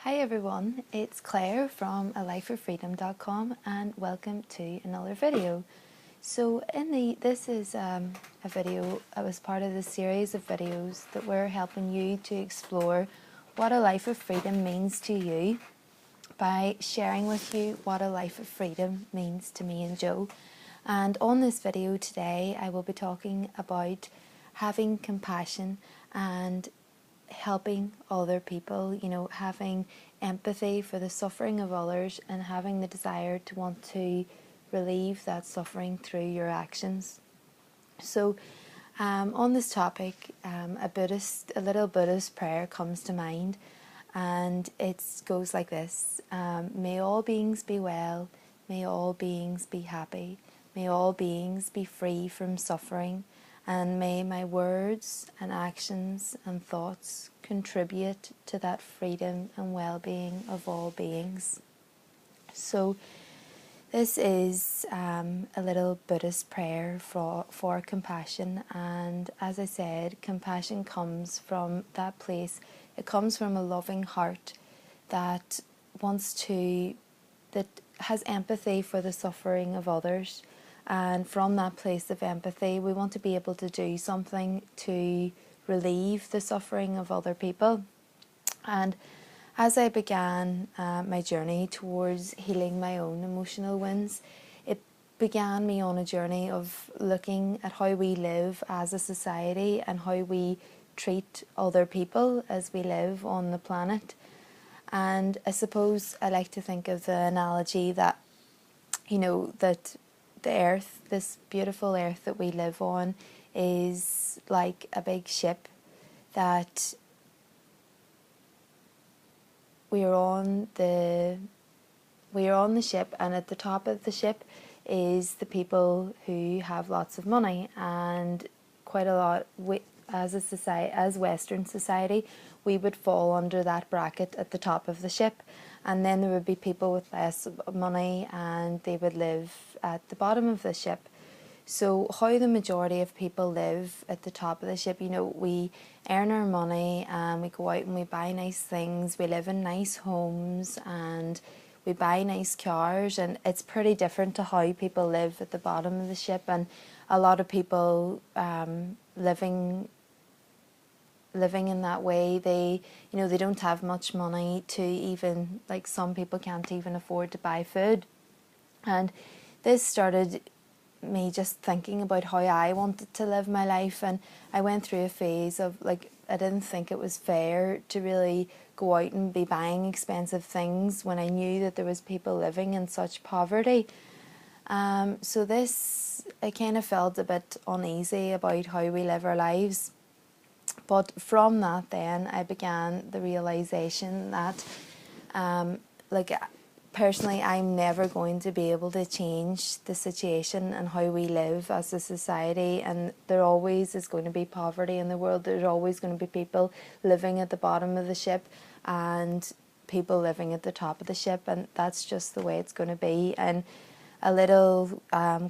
Hi everyone, it's Claire from freedom.com and welcome to another video. So this is a video that was part of the series of videos that we're helping you to explore what a life of freedom means to you by sharing with you what a life of freedom means to me and Joe. And on this video today I will be talking about having compassion and helping other people, having empathy for the suffering of others and having the desire to want to relieve that suffering through your actions. So on this topic, a little Buddhist prayer comes to mind, and it goes like this: may all beings be well, may all beings be happy, may all beings be free from suffering, and may my words and actions and thoughts contribute to that freedom and well-being of all beings. So this is a little Buddhist prayer for compassion, and as I said, compassion comes from that place. It comes from a loving heart that that has empathy for the suffering of others. And from that place of empathy, we want to be able to do something to relieve the suffering of other people. And as I began my journey towards healing my own emotional wounds, it began me on a journey of looking at how we live as a society and how we treat other people as we live on the planet. And I suppose I like to think of the analogy that, that the earth, this beautiful earth that we live on, is like a big ship that we are on the ship, and at the top of the ship is the people who have lots of money, and quite a lot. As Western society, we would fall under that bracket at the top of the ship, and then there would be people with less money and they would live at the bottom of the ship. So how the majority of people live at the top of the ship, we earn our money and we go out and we buy nice things, we live in nice homes and we buy nice cars, and it's pretty different to how people live at the bottom of the ship. And a lot of people living in that way, they don't have much money to even, like, some people can't even afford to buy food. And this started me just thinking about how I wanted to live my life, and I went through a phase of, like, I didn't think it was fair to really go out and be buying expensive things when I knew that there was people living in such poverty. So I kind of felt a bit uneasy about how we live our lives. But from that then I began the realisation that personally I'm never going to be able to change the situation and how we live as a society, and there always is going to be poverty in the world. There's always going to be people living at the bottom of the ship and people living at the top of the ship, and that's just the way it's going to be. And a little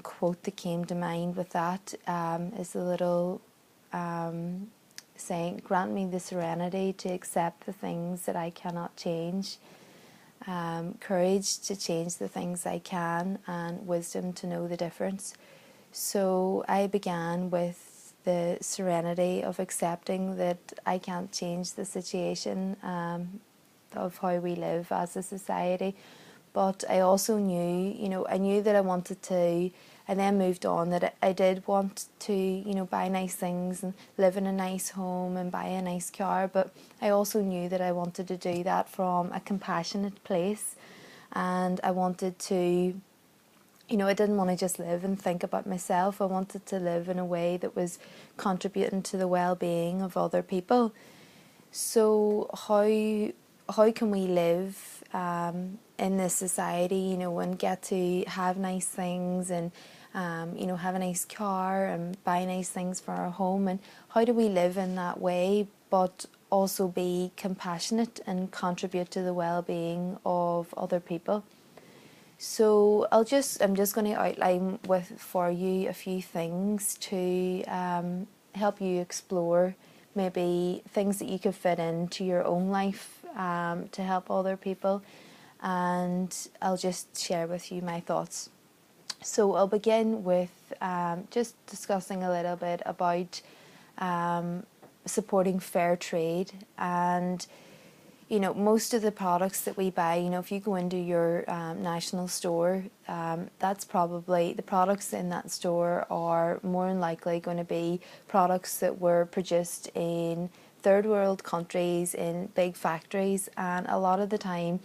quote that came to mind with that is a little saying, grant me the serenity to accept the things that I cannot change, courage to change the things I can, and wisdom to know the difference. So I began with the serenity of accepting that I can't change the situation of how we live as a society. But I also knew, I knew that I wanted to. I then moved on that I did want to, buy nice things and live in a nice home and buy a nice car. But I also knew that I wanted to do that from a compassionate place. And I wanted to, I didn't want to just live and think about myself. I wanted to live in a way that was contributing to the well-being of other people. So how can we live in this society, and get to have nice things and have a nice car and buy nice things for our home? And how do we live in that way but also be compassionate and contribute to the well-being of other people? So I'm just going to outline for you a few things to help you explore maybe things that you could fit into your own life to help other people, and I'll just share with you my thoughts. So I'll begin with just discussing a little bit about supporting fair trade. And most of the products that we buy, if you go into your national store, that's probably, the products in that store are more than likely going to be products that were produced in third world countries, in big factories, and a lot of the time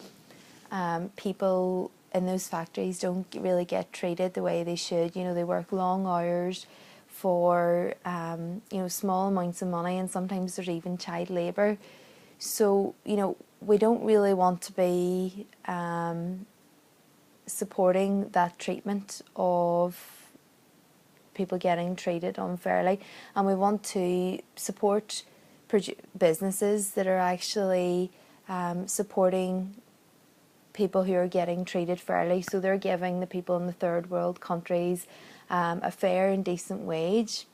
people in those factories don't really get treated the way they should. They work long hours for small amounts of money, and sometimes there's even child labour. So, we don't really want to be supporting that treatment of people getting treated unfairly, and we want to support businesses that are actually supporting people who are getting treated fairly. So they're giving the people in the third world countries a fair and decent wage.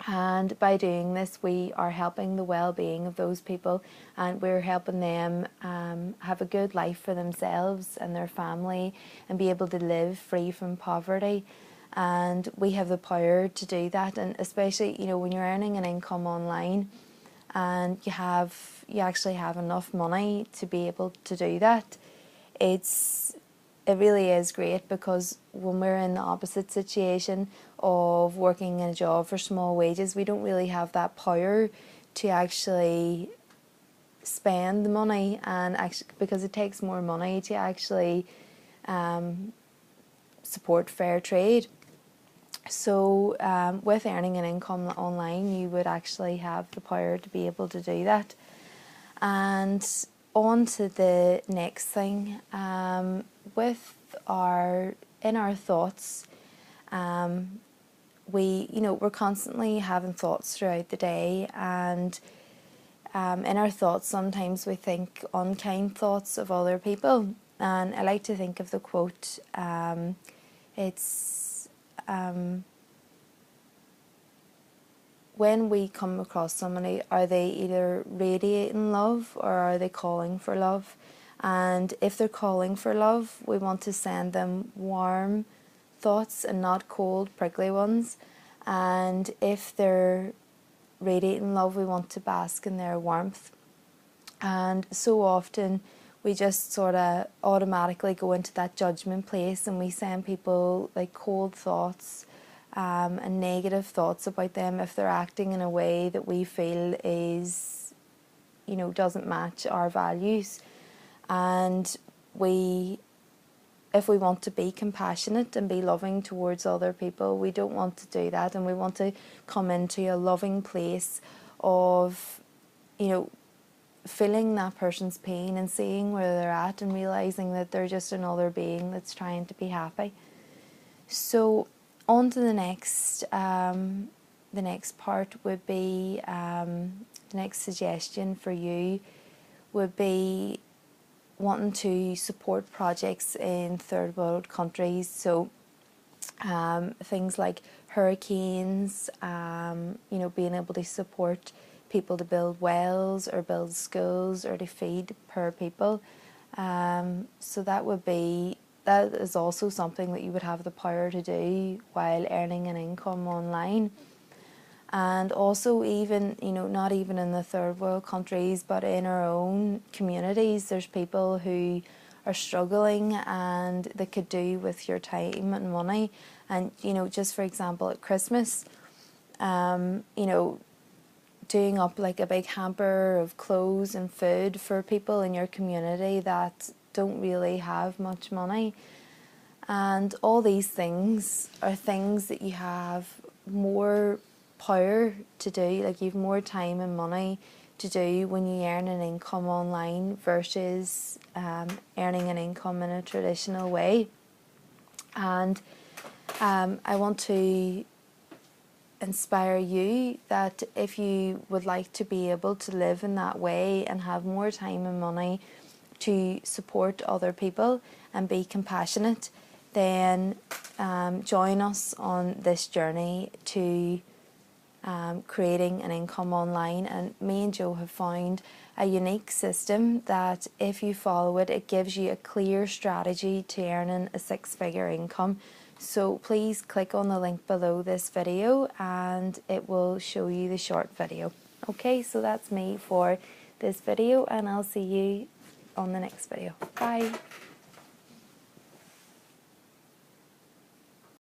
And by doing this, we are helping the well-being of those people, and we're helping them have a good life for themselves and their family, and be able to live free from poverty. And we have the power to do that. And especially, when you're earning an income online, and you actually have enough money to be able to do that, it really is great, because when we're in the opposite situation of working in a job for small wages, we don't really have that power to actually spend the money, and because it takes more money to actually support fair trade. So with earning an income online, you would actually have the power to be able to do that. And on to the next thing, in our thoughts, we're constantly having thoughts throughout the day, and in our thoughts sometimes we think unkind thoughts of other people. And I like to think of the quote, when we come across somebody, are they either radiating love or are they calling for love? And if they're calling for love, we want to send them warm thoughts and not cold, prickly ones. And if they're radiating love, we want to bask in their warmth. And so often we just sort of automatically go into that judgment place, and we send people like cold thoughts and negative thoughts about them if they're acting in a way that we feel is, doesn't match our values. And if we want to be compassionate and be loving towards other people, we don't want to do that, and we want to come into a loving place of, feeling that person's pain and seeing where they're at, and realising that they're just another being that's trying to be happy. So on to the next part would be, the next suggestion for you would be wanting to support projects in third world countries. So things like hurricanes, being able to support people to build wells or build schools or to feed poor people. So that is also something that you would have the power to do while earning an income online. And also, even, not even in the third world countries, but in our own communities, there's people who are struggling, and they could do with your time and money. And, just for example, at Christmas, doing up like a big hamper of clothes and food for people in your community that don't really have much money. And all these things are things that you have more power to do, like you've more time and money to do when you earn an income online versus earning an income in a traditional way. And I want to inspire you that if you would like to be able to live in that way and have more time and money to support other people and be compassionate, then join us on this journey to creating an income online. And me and Joe have found a unique system that if you follow it, it gives you a clear strategy to earning a 6-figure income. So please click on the link below this video and it will show you the short video. Okay, so that's me for this video, and I'll see you on the next video. Bye.